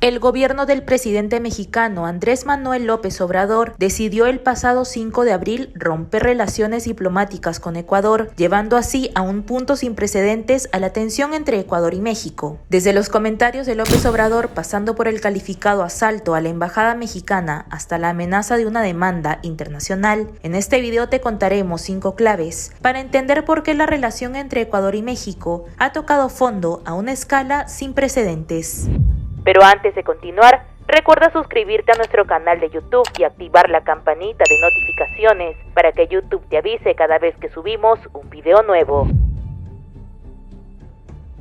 El gobierno del presidente mexicano Andrés Manuel López Obrador decidió el pasado 5 de abril romper relaciones diplomáticas con Ecuador, llevando así a un punto sin precedentes a la tensión entre Ecuador y México. Desde los comentarios de López Obrador, pasando por el calificado asalto a la embajada mexicana hasta la amenaza de una demanda internacional, en este video te contaremos 5 claves para entender por qué la relación entre Ecuador y México ha tocado fondo a una escala sin precedentes. Pero antes de continuar, recuerda suscribirte a nuestro canal de YouTube y activar la campanita de notificaciones para que YouTube te avise cada vez que subimos un video nuevo.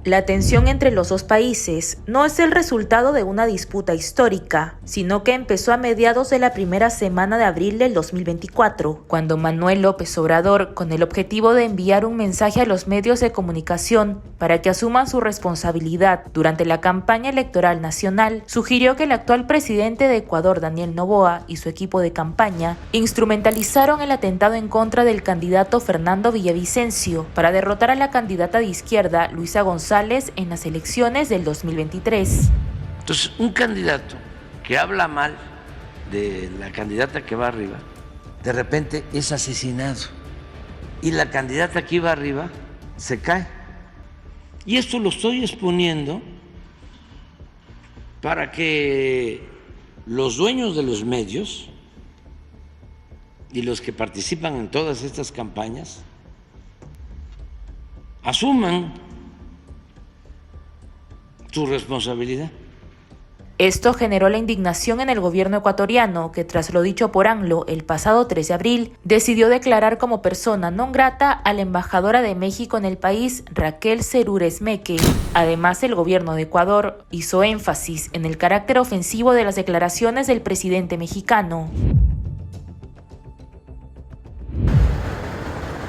La tensión entre los dos países no es el resultado de una disputa histórica, sino que empezó a mediados de la primera semana de abril del 2024, cuando Manuel López Obrador, con el objetivo de enviar un mensaje a los medios de comunicación para que asuman su responsabilidad durante la campaña electoral nacional, sugirió que el actual presidente de Ecuador, Daniel Noboa, y su equipo de campaña instrumentalizaron el atentado en contra del candidato Fernando Villavicencio para derrotar a la candidata de izquierda, Luisa González, en las elecciones del 2023. Entonces, un candidato que habla mal de la candidata que va arriba, de repente es asesinado y la candidata que iba arriba se cae. Y esto lo estoy exponiendo para que los dueños de los medios y los que participan en todas estas campañas asuman su responsabilidad. Esto generó la indignación en el gobierno ecuatoriano, que tras lo dicho por AMLO el pasado 3 de abril, decidió declarar como persona non grata a la embajadora de México en el país, Raquel Cerúrez Meque. Además, el gobierno de Ecuador hizo énfasis en el carácter ofensivo de las declaraciones del presidente mexicano.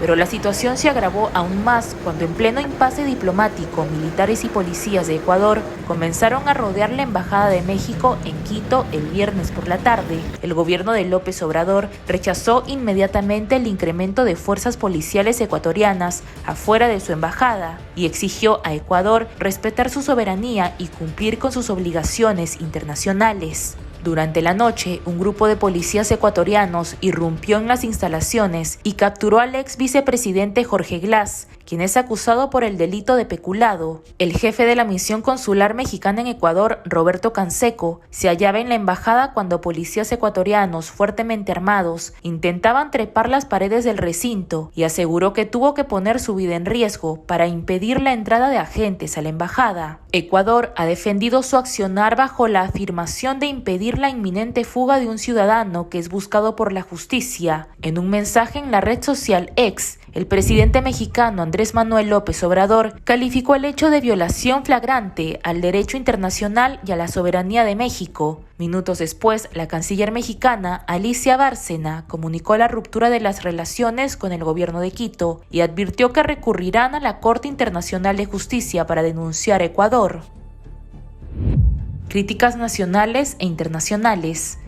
Pero la situación se agravó aún más cuando, en pleno impasse diplomático, militares y policías de Ecuador comenzaron a rodear la embajada de México en Quito el viernes por la tarde. El gobierno de López Obrador rechazó inmediatamente el incremento de fuerzas policiales ecuatorianas afuera de su embajada y exigió a Ecuador respetar su soberanía y cumplir con sus obligaciones internacionales. Durante la noche, un grupo de policías ecuatorianos irrumpió en las instalaciones y capturó al ex vicepresidente Jorge Glass, quien es acusado por el delito de peculado. El jefe de la misión consular mexicana en Ecuador, Roberto Canseco, se hallaba en la embajada cuando policías ecuatorianos fuertemente armados intentaban trepar las paredes del recinto y aseguró que tuvo que poner su vida en riesgo para impedir la entrada de agentes a la embajada. Ecuador ha defendido su accionar bajo la afirmación de impedir la inminente fuga de un ciudadano que es buscado por la justicia. En un mensaje en la red social X, el presidente mexicano Andrés Manuel López Obrador calificó el hecho de violación flagrante al derecho internacional y a la soberanía de México. Minutos después, la canciller mexicana Alicia Bárcena comunicó la ruptura de las relaciones con el gobierno de Quito y advirtió que recurrirán a la Corte Internacional de Justicia para denunciar a Ecuador. Críticas nacionales e internacionales.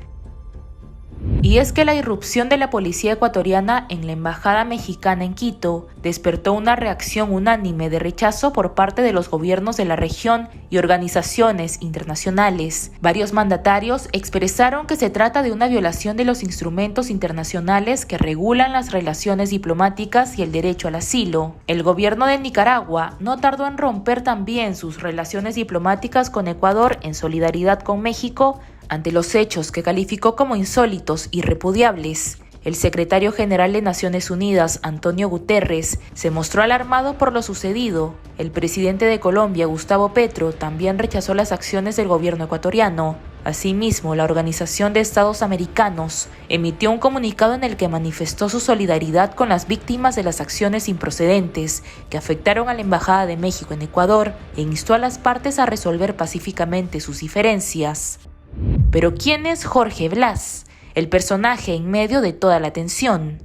Y es que la irrupción de la policía ecuatoriana en la embajada mexicana en Quito despertó una reacción unánime de rechazo por parte de los gobiernos de la región y organizaciones internacionales. Varios mandatarios expresaron que se trata de una violación de los instrumentos internacionales que regulan las relaciones diplomáticas y el derecho al asilo. El gobierno de Nicaragua no tardó en romper también sus relaciones diplomáticas con Ecuador en solidaridad con México ante los hechos que calificó como insólitos y repudiables. El secretario general de Naciones Unidas, Antonio Guterres, se mostró alarmado por lo sucedido. El presidente de Colombia, Gustavo Petro, también rechazó las acciones del gobierno ecuatoriano. Asimismo, la Organización de Estados Americanos emitió un comunicado en el que manifestó su solidaridad con las víctimas de las acciones improcedentes que afectaron a la Embajada de México en Ecuador e instó a las partes a resolver pacíficamente sus diferencias. Pero ¿quién es Jorge Glass, el personaje en medio de toda la tensión?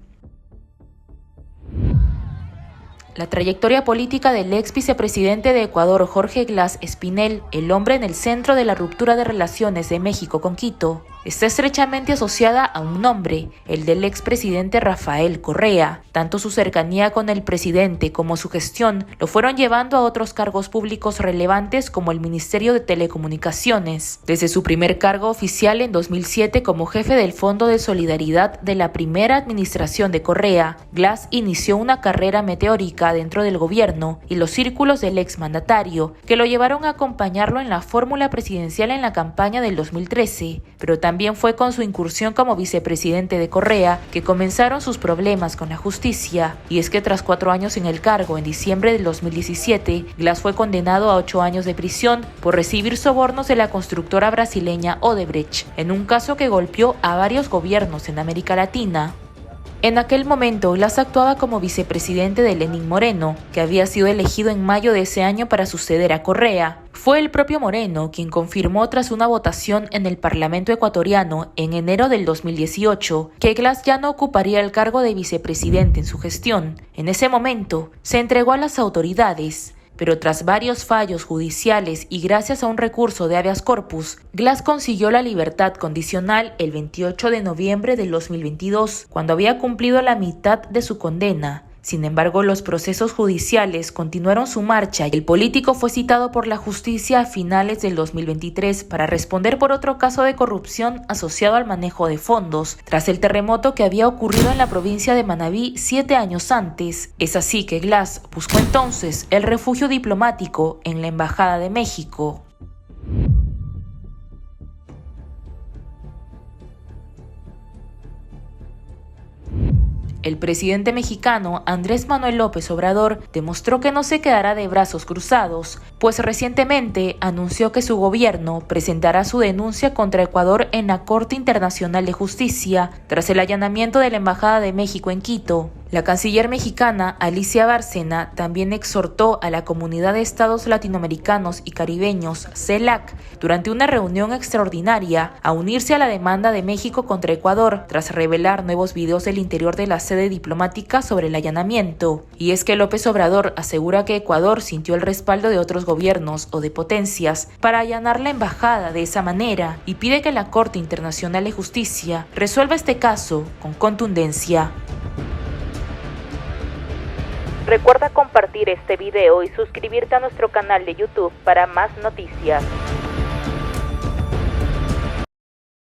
La trayectoria política del ex vicepresidente de Ecuador, Jorge Glas Espinel, el hombre en el centro de la ruptura de relaciones de México con Quito, está estrechamente asociada a un nombre, el del expresidente Rafael Correa. Tanto su cercanía con el presidente como su gestión lo fueron llevando a otros cargos públicos relevantes como el Ministerio de Telecomunicaciones. Desde su primer cargo oficial en 2007 como jefe del Fondo de Solidaridad de la primera administración de Correa, Glas inició una carrera meteórica dentro del gobierno y los círculos del exmandatario, que lo llevaron a acompañarlo en la fórmula presidencial en la campaña del 2013, pero también fue con su incursión como vicepresidente de Correa que comenzaron sus problemas con la justicia. Y es que tras 4 años en el cargo, en diciembre del 2017, Glas fue condenado a 8 años de prisión por recibir sobornos de la constructora brasileña Odebrecht, en un caso que golpeó a varios gobiernos en América Latina. En aquel momento, Glas actuaba como vicepresidente de Lenín Moreno, que había sido elegido en mayo de ese año para suceder a Correa. Fue el propio Moreno quien confirmó tras una votación en el Parlamento ecuatoriano en enero del 2018 que Glas ya no ocuparía el cargo de vicepresidente en su gestión. En ese momento, se entregó a las autoridades. Pero tras varios fallos judiciales y gracias a un recurso de habeas corpus, Glas consiguió la libertad condicional el 28 de noviembre del 2022, cuando había cumplido la mitad de su condena. Sin embargo, los procesos judiciales continuaron su marcha y el político fue citado por la justicia a finales del 2023 para responder por otro caso de corrupción asociado al manejo de fondos, tras el terremoto que había ocurrido en la provincia de Manabí 7 años antes. Es así que Glas buscó entonces el refugio diplomático en la Embajada de México. El presidente mexicano Andrés Manuel López Obrador demostró que no se quedará de brazos cruzados, pues recientemente anunció que su gobierno presentará su denuncia contra Ecuador en la Corte Internacional de Justicia tras el allanamiento de la Embajada de México en Quito. La canciller mexicana Alicia Bárcena también exhortó a la Comunidad de Estados Latinoamericanos y Caribeños, CELAC, durante una reunión extraordinaria a unirse a la demanda de México contra Ecuador tras revelar nuevos videos del interior de la sede diplomática sobre el allanamiento. Y es que López Obrador asegura que Ecuador sintió el respaldo de otros gobiernos o de potencias para allanar la embajada de esa manera y pide que la Corte Internacional de Justicia resuelva este caso con contundencia. Recuerda compartir este video y suscribirte a nuestro canal de YouTube para más noticias.